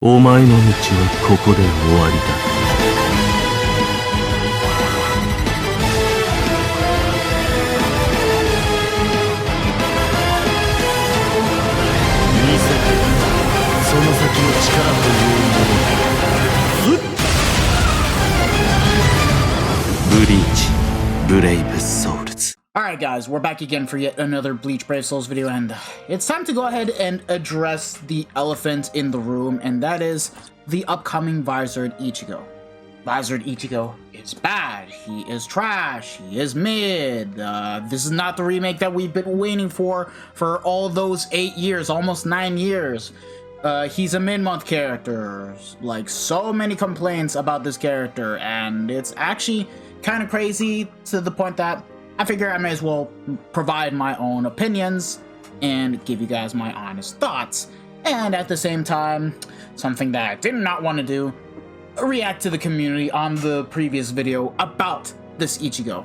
お前の道はここで終わりだ。見せてその先の力というもの。Bleach Brave Souls. Alright guys, we're back again for yet another Bleach Brave Souls video, and it's time to go ahead and address the elephant in the room, and that is the upcoming Vizard Ichigo. Vizard Ichigo is bad, he is trash, he is mid, this is not the remake that we've been waiting for all those 8 years, almost 9 years. He's a mid-month character, like so many complaints about this character, and it's actually kind of crazy to the point that I figure I may as well provide my own opinions and give you guys my honest thoughts. And at the same time, something that I did not want to do, react to the community on the previous video about this Ichigo.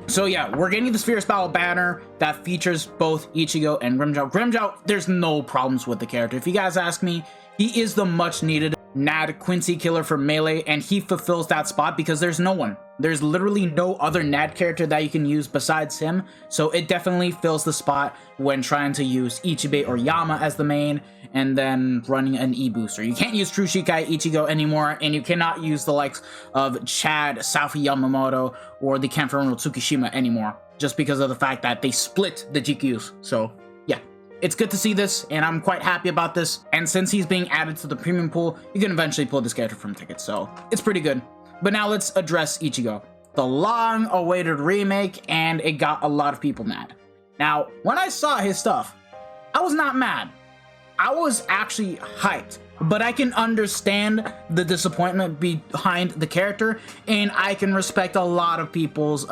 So yeah, we're getting this Fierce Battle banner that features both Ichigo and Grimmjow. Grimmjow, there's no problems with the character. If you guys ask me, he is the much needed Nad Quincy killer for Melee, and he fulfills that spot because there's no one. There's literally no other Nad character that you can use besides him, so it definitely fills the spot when trying to use Ichibei or Yama as the main, and then running an E-booster. You can't use True Shikai Ichigo anymore, and you cannot use the likes of Chad, Safi Yamamoto, or the Kanfuron Tsukishima anymore, just because of the fact that they split the GQs, so yeah. It's good to see this, and I'm quite happy about this, and since he's being added to the premium pool, you can eventually pull this character from tickets, so it's pretty good. But now let's address Ichigo. The long-awaited remake, and it got a lot of people mad. Now, when I saw his stuff, I was not mad. I was actually hyped, but I can understand the disappointment behind the character, and I can respect a lot of people's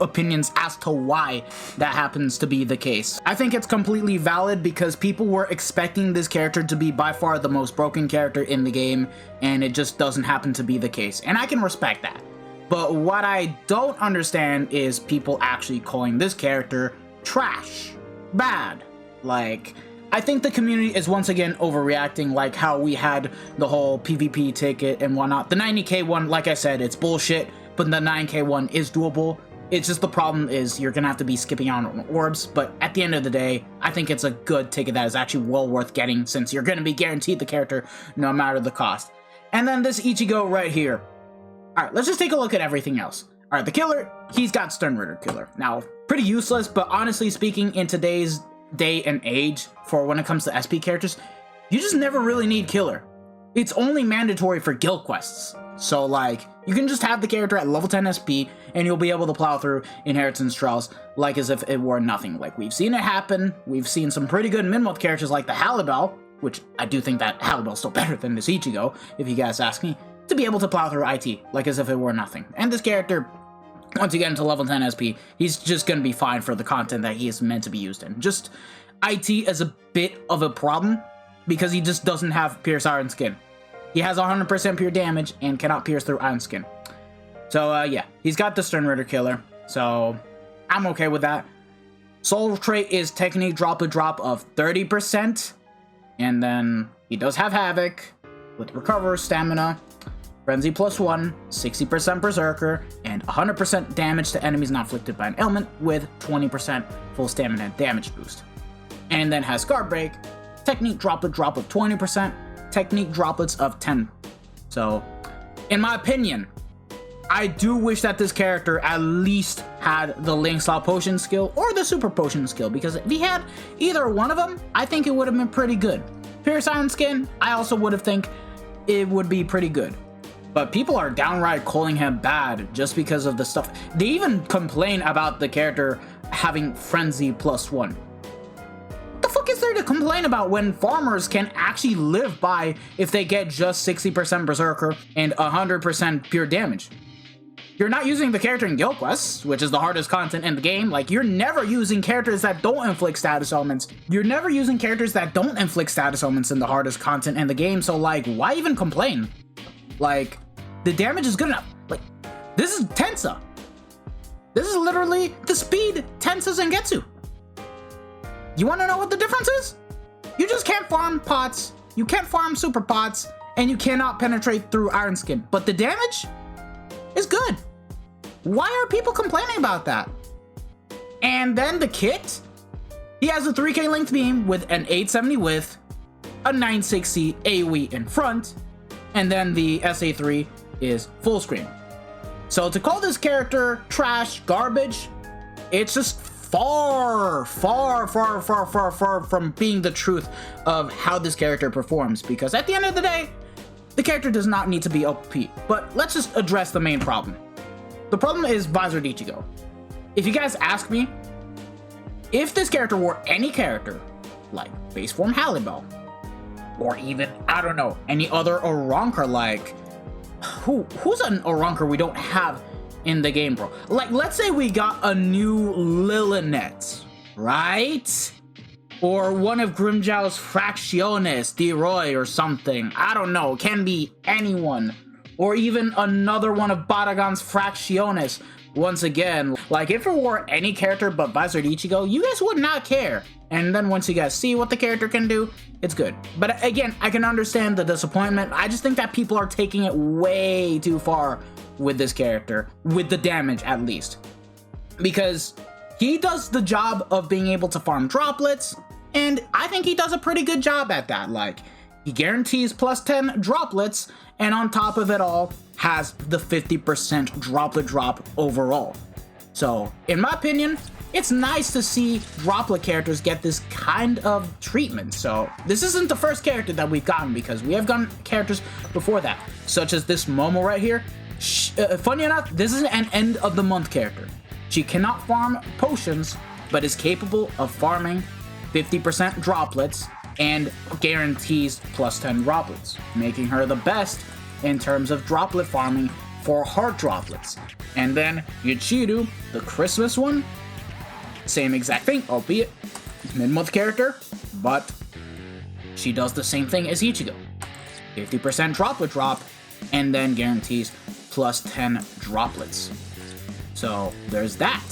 opinions as to why that happens to be the case. I think it's completely valid because people were expecting this character to be by far the most broken character in the game, and it just doesn't happen to be the case, and I can respect that. But what I don't understand is people actually calling this character trash, bad, like... I think the community is once again overreacting, like how we had the whole PvP ticket and whatnot. The 90k one, like I said, it's bullshit, but the 9k one is doable. It's just the problem is you're gonna have to be skipping out on orbs, but at the end of the day, I think it's a good ticket that is actually well worth getting since you're gonna be guaranteed the character no matter the cost. And then this Ichigo right here. Alright, let's just take a look at everything else. Alright, the killer, he's got Stern Ritter Killer. Now, pretty useless, but honestly speaking, in today's day and age for when it comes to SP characters, you just never really need killer. It's only mandatory for guild quests. So like, you can just have the character at level 10 SP and you'll be able to plow through inheritance trials like as if it were nothing. Like, we've seen it happen. We've seen some pretty good mid-month characters like the Halibel, which I do think that Halibel's still better than this Ichigo, if you guys ask me, to be able to plow through IT like as if it were nothing. And this character, once you get into level 10 SP, he's just gonna be fine for the content that he is meant to be used in. Just IT is a bit of a problem because he just doesn't have Pierce Iron Skin. He has 100% pure damage and cannot pierce through Iron Skin. So yeah, he's got the Stern Ritter Killer, so I'm okay with that. Soul trait is Technique Droplet drop of 30%, and then he does have Havoc with Recover, Stamina, Frenzy +1, 60% Berserker, and 100% damage to enemies not afflicted by an ailment with 20% full stamina damage boost. And then has Guard Break, Technique Droplet drop of 20%, Technique Droplets of 10. So, in my opinion, I do wish that this character at least had the Link Slot Potion skill or the Super Potion skill, because if he had either one of them, I think it would have been pretty good. Pierce Iron Skin, I also would have think it would be pretty good. But people are downright calling him bad just because of the stuff. They even complain about the character having Frenzy +1. What the fuck is there to complain about when farmers can actually live by if they get just 60% Berserker and 100% pure damage? You're not using the character in Guild Quests, which is the hardest content in the game. Like, you're never using characters that don't inflict status elements. You're never using characters that don't inflict status elements in the hardest content in the game, so like, why even complain? Like, the damage is good enough. Like, this is Tensa. This is literally the speed Tensa Zangetsu. You want to know what the difference is? You just can't farm pots. you can't farm super pots, and you cannot penetrate through iron skin, but the damage is good. Why are people complaining about that? And then the kit, he has a 3k length beam with an 870 width, a 960 AoE in front, and then the SA3 is full screen. So to call this character trash, garbage, it's just far from being the truth of how this character performs, because at the end of the day, the character does not need to be OP. But let's just address the main problem. The problem is Vizard Ichigo. If you guys ask me, if this character were any character, like base form Hallibel, or even, I don't know, any other Oronker, like, who's an Oronker we don't have in the game, bro? Like, let's say we got a new Lilinet, right? Or one of Grimjow's Fracciones, D-Roy or something. I don't know, can be anyone. Or even another one of Baragon's Fracciones. Once again, like, if it were any character but Vizard Ichigo, you guys would not care. And then once you guys see what the character can do, it's good. But again, I can understand the disappointment. I just think that people are taking it way too far with this character, with the damage at least. Because he does the job of being able to farm droplets, and I think he does a pretty good job at that. Like, he guarantees plus 10 droplets, and on top of it all, has the 50% droplet drop overall. So, in my opinion, it's nice to see droplet characters get this kind of treatment. So, this isn't the first character that we've gotten, because we have gotten characters before that, such as this Momo right here. Funny enough, this is an end of the month character. She cannot farm potions, but is capable of farming 50% droplets and guarantees plus 10 droplets, making her the best in terms of droplet farming for heart droplets. And then Yuchiru, the Christmas one, same exact thing, albeit mid-month character, but she does the same thing as Ichigo. 50% droplet drop, and then guarantees plus 10 droplets. So there's that.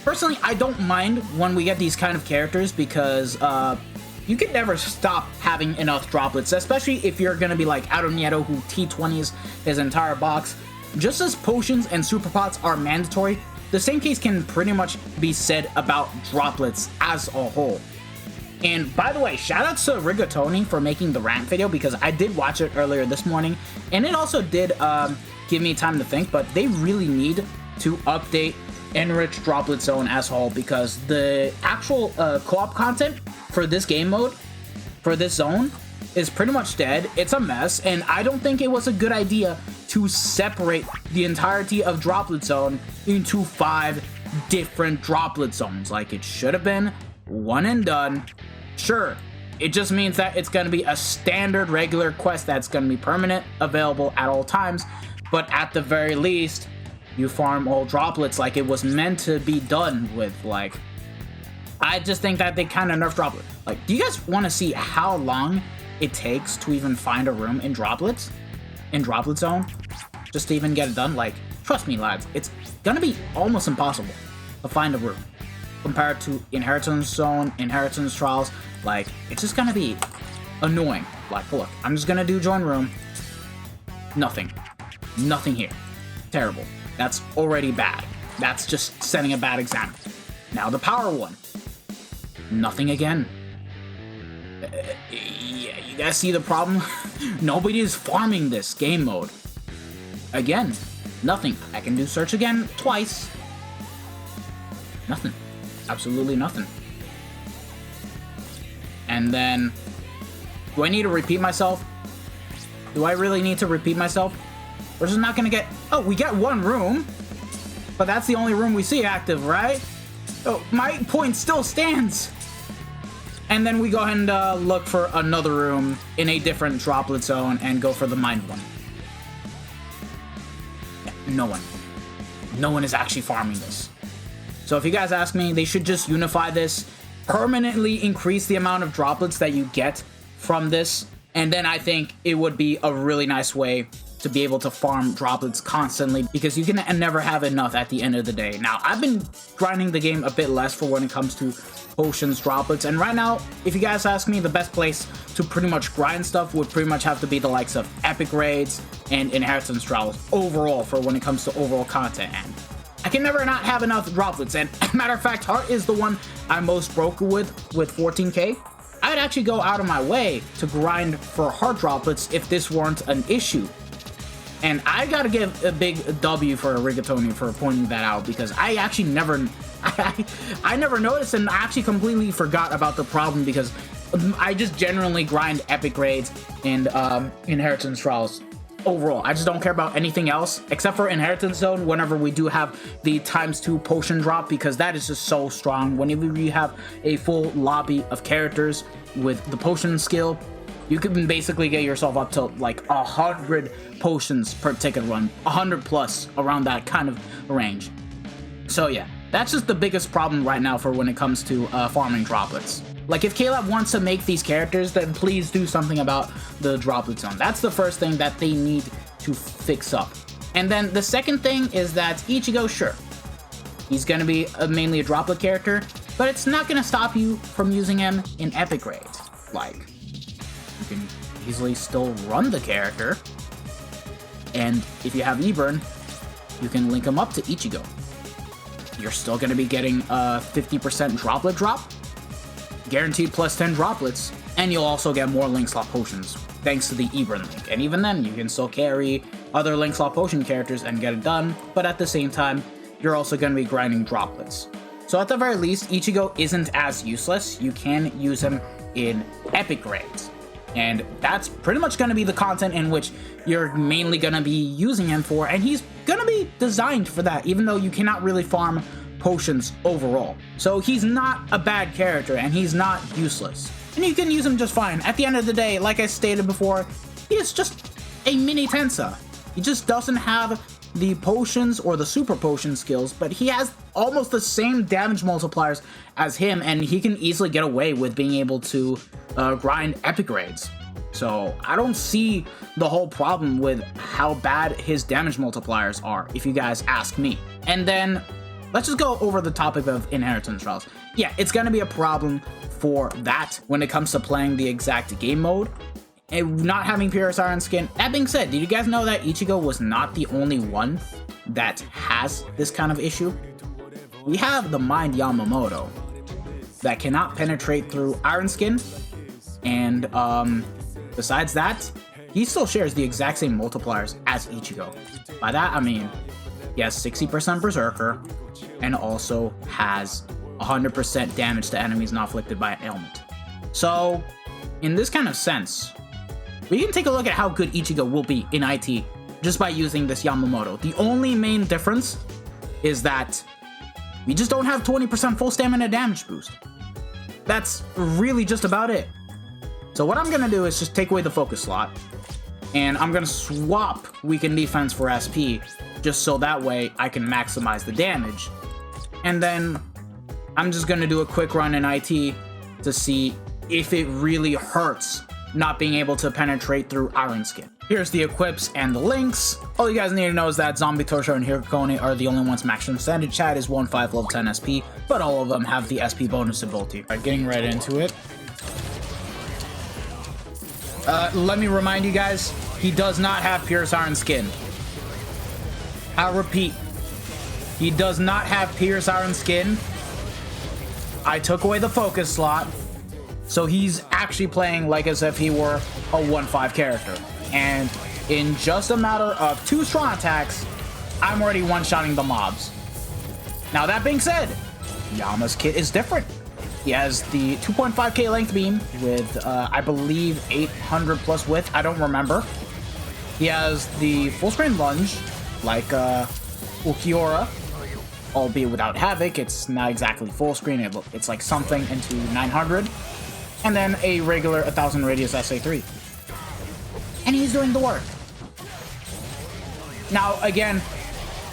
Personally, I don't mind when we get these kind of characters, because you can never stop having enough droplets, especially if you're gonna be like Ado Nieto, who T20s his entire box. Just as potions and super pots are mandatory, the same case can pretty much be said about droplets as a whole. And by the way, shout out to Rigatoni for making the rant video, because I did watch it earlier this morning, and it also did give me time to think, but they really need to update Enrich Droplet Zone as a whole, because the actual co-op content for this game mode, for this zone, is pretty much dead. It's a mess, and I don't think it was a good idea to separate the entirety of Droplet Zone into 5 different Droplet Zones. Like, it should have been one and done. Sure, it just means that it's going to be a standard regular quest that's going to be permanent, available at all times, but at the very least, you farm all droplets like it was meant to be done with. Like, I just think that they kind of nerfed droplet. Like, do you guys want to see how long it takes to even find a room in droplets? In Droplet Zone? Just to even get it done? Like, trust me, lads, it's gonna be almost impossible to find a room. Compared to Inheritance Zone, Inheritance Trials, like, it's just gonna be annoying. Like, look, I'm just gonna do join room. Nothing. Nothing here. Terrible. That's already bad. That's just setting a bad example. Now the power one. Nothing again. Yeah, you guys see the problem? Nobody is farming this game mode. Again, nothing. I can do search again twice. Nothing. Absolutely nothing. And then, do I need to repeat myself? Do I really need to repeat myself? We're just not gonna get... Oh, we get one room. But that's the only room we see active, right? Oh, my point still stands. And then we go ahead and look for another room in a different droplet zone and go for the mind one. Yeah, no one. No one is actually farming this. So if you guys ask me, they should just unify this, permanently increase the amount of droplets that you get from this, and then I think it would be a really nice way to be able to farm droplets constantly, because you can never have enough at the end of the day. Now, I've been grinding the game a bit less for when it comes to potions, droplets, and right now, if you guys ask me, the best place to pretty much grind stuff would pretty much have to be the likes of epic raids and inheritance trials overall for when it comes to overall content. And I can never not have enough droplets, and matter of fact, heart is the one I'm most broken with 14k. I'd actually go out of my way to grind for heart droplets if this weren't an issue. And I gotta give a big W for Rigatoni for pointing that out, because I actually never I never noticed, and I actually completely forgot about the problem, because I just generally grind epic raids and inheritance trials overall. I just don't care about anything else except for inheritance zone whenever we do have the ×2 potion drop, because that is just so strong. Whenever you have a full lobby of characters with the potion skill, you can basically get yourself up to like 100 potions per ticket run, 100 plus, around that kind of range. So yeah, that's just the biggest problem right now for when it comes to farming droplets. Like, if Caleb wants to make these characters, then please do something about the droplet zone. That's the first thing that they need to fix up. And then the second thing is that Ichigo, sure, he's gonna be mainly a droplet character, but it's not gonna stop you from using him in epic raids. Like, you can easily still run the character, and if you have Eburn, you can link him up to Ichigo. You're still gonna be getting a 50% droplet drop, guaranteed plus 10 droplets, and you'll also get more link slot potions thanks to the Eburn link. And even then, you can still carry other link slot potion characters and get it done, but at the same time, you're also going to be grinding droplets. So at the very least, Ichigo isn't as useless. You can use him in epic raids, and that's pretty much going to be the content in which you're mainly going to be using him for, and he's going to be designed for that, even though you cannot really farm potions overall. So he's not a bad character, and he's not useless, and you can use him just fine. At the end of the day, like I stated before, he is just a mini Tensa. He just doesn't have the potions or the super potion skills, but he has almost the same damage multipliers as him, and he can easily get away with being able to grind epic raids. So I don't see the whole problem with how bad his damage multipliers are, if you guys ask me. And then let's just go over the topic of inheritance trials. Yeah, it's gonna be a problem for that when it comes to playing the exact game mode and not having Pure Iron Skin. That being said, did you guys know that Ichigo was not the only one that has this kind of issue? We have the Mind Yamamoto that cannot penetrate through Iron Skin, and besides that, he still shares the exact same multipliers as Ichigo. By that, I mean he has 60% Berserker, and also has 100% damage to enemies not afflicted by an ailment. So, in this kind of sense, we can take a look at how good Ichigo will be in IT just by using this Yamamoto. The only main difference is that we just don't have 20% full stamina damage boost. That's really just about it. So what I'm gonna do is just take away the focus slot, and I'm gonna swap weakened defense for SP, just so that way I can maximize the damage. And then I'm just gonna do a quick run in IT to see if it really hurts not being able to penetrate through Iron Skin. Here's the equips and the links. All you guys need to know is that Zombie Tosho and Hirokone are the only ones maximum standard. Chad is 1-5 level 10 SP, but all of them have the SP bonus ability. Alright, getting right into it. Let me remind you guys, he does not have Pierce Iron Skin. I'll repeat, he does not have Pierce Iron Skin. I took away the focus slot, so he's actually playing like as if he were a 1-5 character. And in just a matter of 2 strong attacks, I'm already one-shotting the mobs. Now that being said, Yama's kit is different. He has the 2.5k length beam with, I believe, 800 plus width. I don't remember. He has the full screen lunge, like Ukiura, albeit without Havoc. It's not exactly full screen. It's like something into 900. And then a regular 1000 radius SA3. And he's doing the work. Now, again,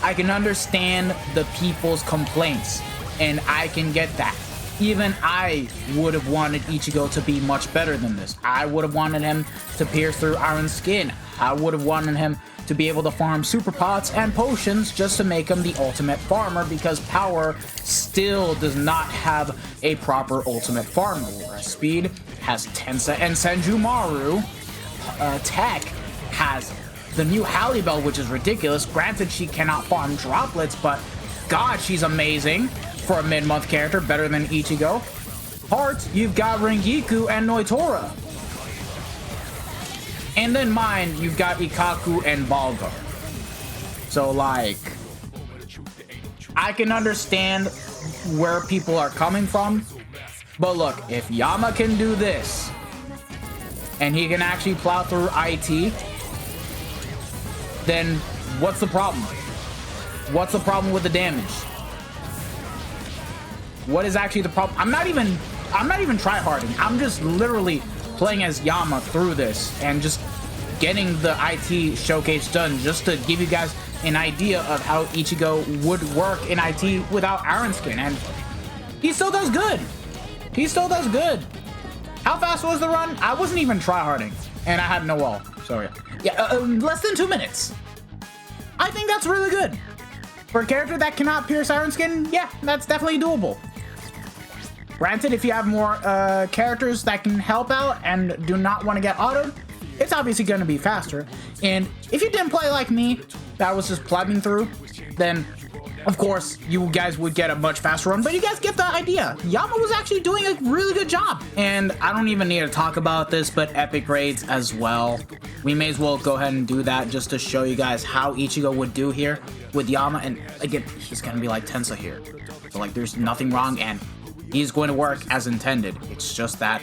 I can understand the people's complaints, and I can get that. Even I would have wanted Ichigo to be much better than this. I would have wanted him to pierce through iron skin. I would have wanted him to be able to farm super pots and potions just to make him the ultimate farmer, because power still does not have a proper ultimate farmer. Whereas speed has Tensa and Senjumaru. Tech has the new Halle Bell, which is ridiculous. Granted, she cannot farm droplets, but God, she's amazing for a mid-month character, better than Ichigo. Heart, you've got Rengiku and Noitora. And then mine, you've got Ikaku and Balga. So, like, I can understand where people are coming from, but look, if Yama can do this, and he can actually plow through IT, then what's the problem? What's the problem with the damage? What is actually the problem? I'm not even tryharding. I'm just literally playing as Yama through this and just getting the IT showcase done, just to give you guys an idea of how Ichigo would work in IT without Iron Skin, and he still does good. He still does good. How fast was the run? I wasn't even tryharding, and I had no wall. So yeah, less than 2 minutes. I think that's really good for a character that cannot pierce Iron Skin. Yeah, that's definitely doable. Granted, if you have more characters that can help out and do not want to get autoed, it's obviously going to be faster. And if you didn't play like me, that was just plugging through, then of course you guys would get a much faster run. But you guys get the idea. Yama was actually doing a really good job. And I don't even need to talk about this, but epic raids as well. We may as well go ahead and do that just to show you guys how Ichigo would do here with Yama. And again, he's going to be like Tensa here. So like, there's nothing wrong, and he's going to work as intended. It's just that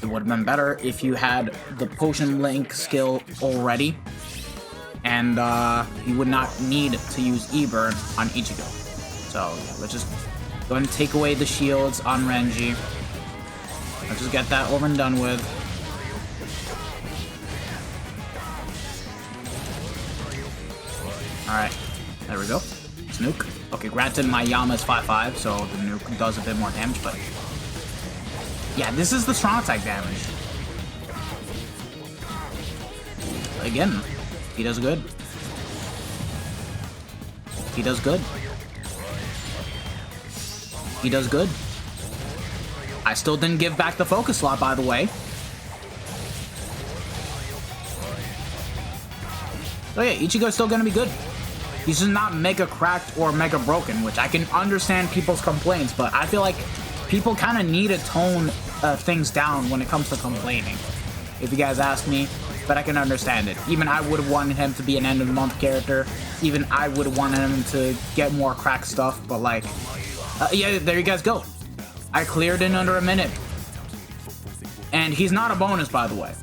it would have been better if you had the potion link skill already, and you would not need to use E-Burn on Ichigo. So let's just go ahead and take away the shields on Renji. Let's just get that over and done with. Alright, there we go. Nuke. Okay, granted my Yama is 5-5, so the nuke does a bit more damage, but yeah, this is the strong attack damage. Again, he does good. He does good. He does good. I still didn't give back the focus slot, by the way. So yeah, Ichigo's still gonna be good. He's just not mega cracked or mega broken, which I can understand people's complaints, but I feel like people kind of need to tone things down when it comes to complaining, if you guys ask me, but I can understand it. Even I would have wanted him to be an end-of-the-month character. Even I would have wanted him to get more cracked stuff, but like, yeah, there you guys go. I cleared in under a minute. And he's not a bonus, by the way.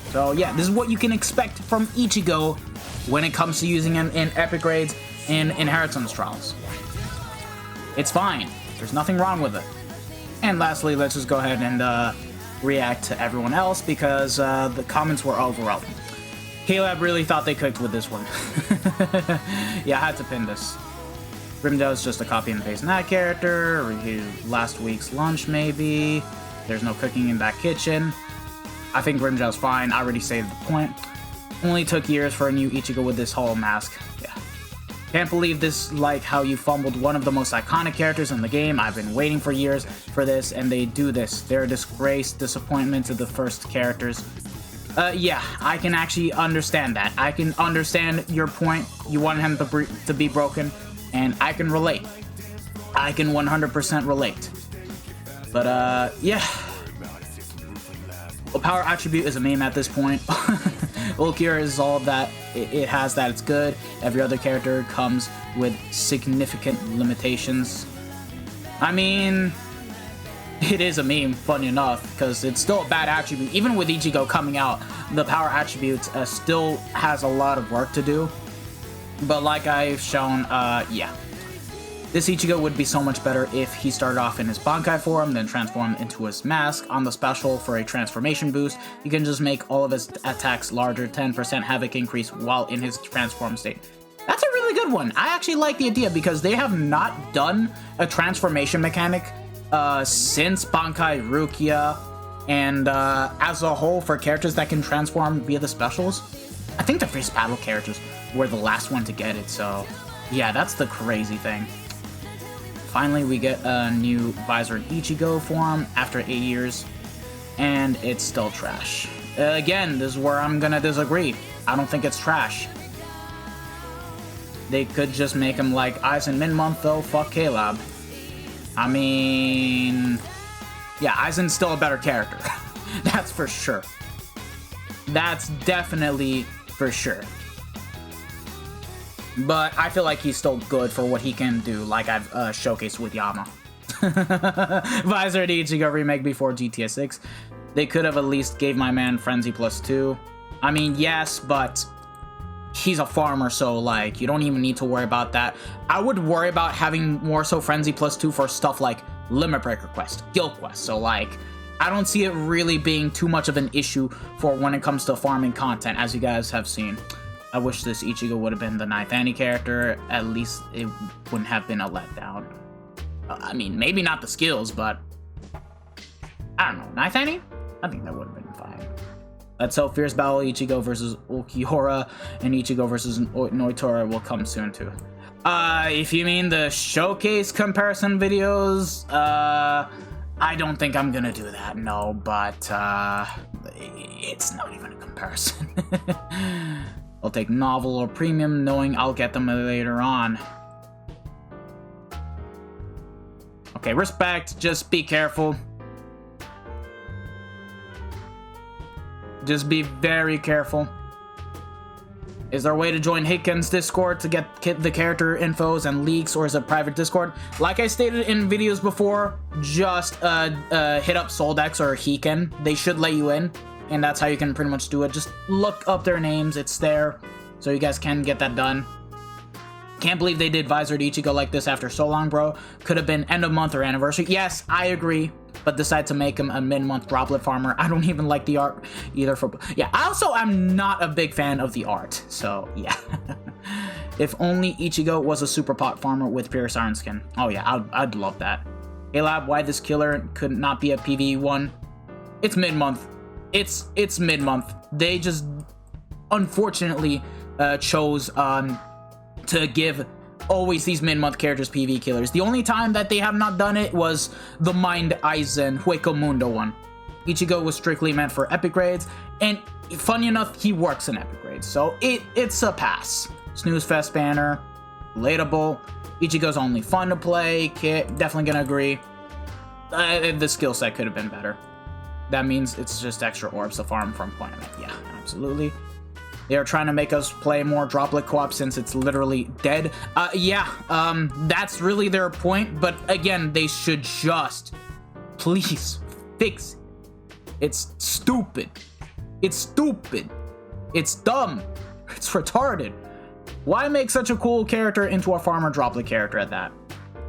So yeah, this is what you can expect from Ichigo when it comes to using him in epic raids and inheritance trials. It's fine. There's nothing wrong with it. And lastly, let's just go ahead and react to everyone else, because the comments were overwhelming. Caleb really thought they cooked with this one. Yeah, I had to pin this. Grimdale's just a copy and paste in that character. Last week's lunch, maybe. There's no cooking in that kitchen. I think Grimdale's fine. I already saved the point. Only took years for a new Ichigo with this hollow mask. Yeah. Can't believe this, like how you fumbled one of the most iconic characters in the game. I've been waiting for years for this, and they do this. They're a disgrace, disappointment to the first characters. Yeah, I can actually understand that. I can understand your point. You want him to be broken, and I can relate. I can 100% relate. But, yeah. Well, power attribute is a meme at this point. Ulquiorra is all that it has that it's good. Every other character comes with significant limitations. I mean, it is a meme, funny enough, because it's still a bad attribute. Even with Ichigo coming out, the power attribute still has a lot of work to do. But like I've shown, yeah. This Ichigo would be so much better if he started off in his Bankai form, then transformed into his mask. On the special for a transformation boost, you can just make all of his attacks larger, 10% havoc increase while in his transform state. That's a really good one. I actually like the idea, because they have not done a transformation mechanic since Bankai Rukia, and as a whole for characters that can transform via the specials. I think the first battle characters were the last one to get it, so yeah, that's the crazy thing. Finally, we get a new Vizard Ichigo form after 8 years, and it's still trash. Again, this is where I'm gonna disagree. I don't think it's trash. They could just make him like Aizen mid-month, though. Fuck Caleb. I mean, yeah, Aizen's still a better character. That's for sure. That's definitely for sure. But I feel like he's still good for what he can do, like I've showcased with Yama. Vizard Ichigo remake before GTA 6. They could have at least gave my man Frenzy +2. I mean, yes, but he's a farmer, so like you don't even need to worry about that. I would worry about having more so Frenzy +2 for stuff like Limit Breaker Quest, Guild Quest. So like I don't see it really being too much of an issue for when it comes to farming content, as you guys have seen. I wish this Ichigo would have been the 9th Annie character. At least it wouldn't have been a letdown. I mean, maybe not the skills, but I don't know. 9th Annie? I think that would have been fine. Let's hope Fierce Battle Ichigo versus Ulquiorra and Ichigo versus Noitora will come soon too. If you mean the showcase comparison videos, I don't think I'm gonna do that, no, but it's not even a comparison. I'll take novel or premium, knowing I'll get them later on. Okay, respect, just be careful. Just be very careful. Is there a way to join Hitken's Discord to get the character infos and leaks, or is it private Discord? Like I stated in videos before, just hit up Soldex or Hiken. They should let you in, and that's how you can pretty much do it. Just look up their names, it's there, so you guys can get that done. Can't believe they did Vizard Ichigo like this after so long, bro. Could have been end of month or anniversary. Yes, I agree, but decide to make him a mid-month droplet farmer. I don't even like the art either. Yeah, also, I'm not a big fan of the art, so yeah. If only Ichigo was a super pot farmer with Pierce Iron Skin. Oh yeah, I'd love that. Hey lab, why this killer could not be a PvE one? It's mid-month. It's mid-month. They just unfortunately chose to give always these mid-month characters PvE killers. The only time that they have not done it was the Mind Aizen Hueco Mundo one. Ichigo was strictly meant for epic grades, and funny enough, he works in epic grades, so it's a pass. Snooze Fest banner, relatable. Ichigo's only fun to play. Definitely gonna agree. The skill set could have been better. That means it's just extra orbs to farm from point of view. Yeah, absolutely. They are trying to make us play more Droplet co-op since it's literally dead. That's really their point, but again, they should just please fix it. It's stupid. It's stupid. It's dumb. It's retarded. Why make such a cool character into a farmer Droplet character at that?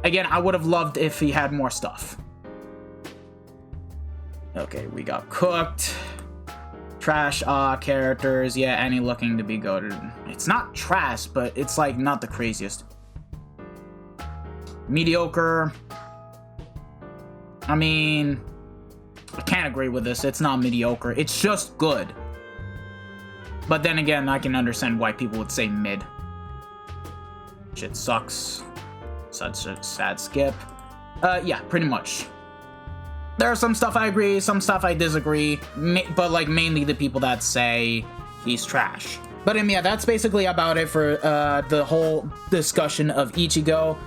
Again, I would have loved if he had more stuff. Okay, we got cooked. Trash characters. Yeah, Annie looking to be goated. It's not trash, but it's like not the craziest. Mediocre. I mean, I can't agree with this. It's not mediocre. It's just good. But then again, I can understand why people would say mid. Shit sucks. Such a sad skip. Yeah, pretty much. There's some stuff I agree, some stuff I disagree, but like mainly the people that say he's trash. But yeah, that's basically about it for the whole discussion of Ichigo.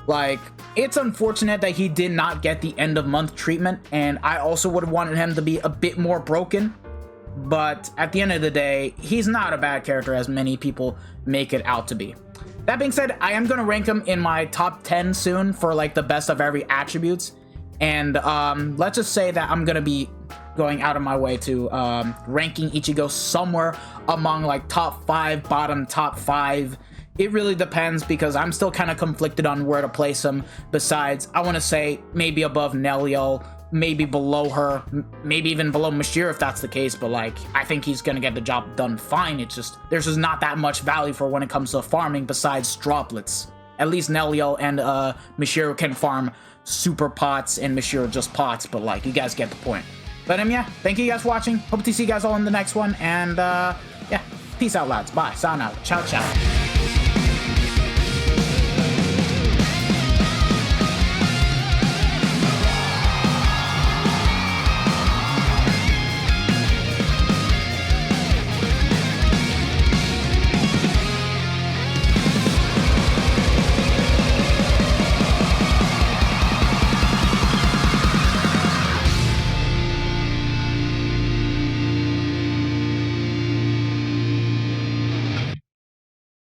Like, it's unfortunate that he did not get the end of month treatment, and I also would have wanted him to be a bit more broken. But at the end of the day, he's not a bad character as many people make it out to be. That being said, I am going to rank him in my top 10 soon for like the best of every attributes. And let's just say that I'm going to be going out of my way to ranking Ichigo somewhere among like top 5, bottom top 5. It really depends because I'm still kind of conflicted on where to place him. Besides, I want to say maybe above Nelio, maybe below her, maybe even below Mashir if that's the case. But like, I think he's going to get the job done fine. It's just, there's just not that much value for when it comes to farming besides droplets. At least Nelio and Mishiro can farm super pots and Mishiro just pots, but like, you guys get the point. But yeah, thank you guys for watching. Hope to see you guys all in the next one, and yeah, peace out, lads. Bye. Sayonara. Ciao, ciao.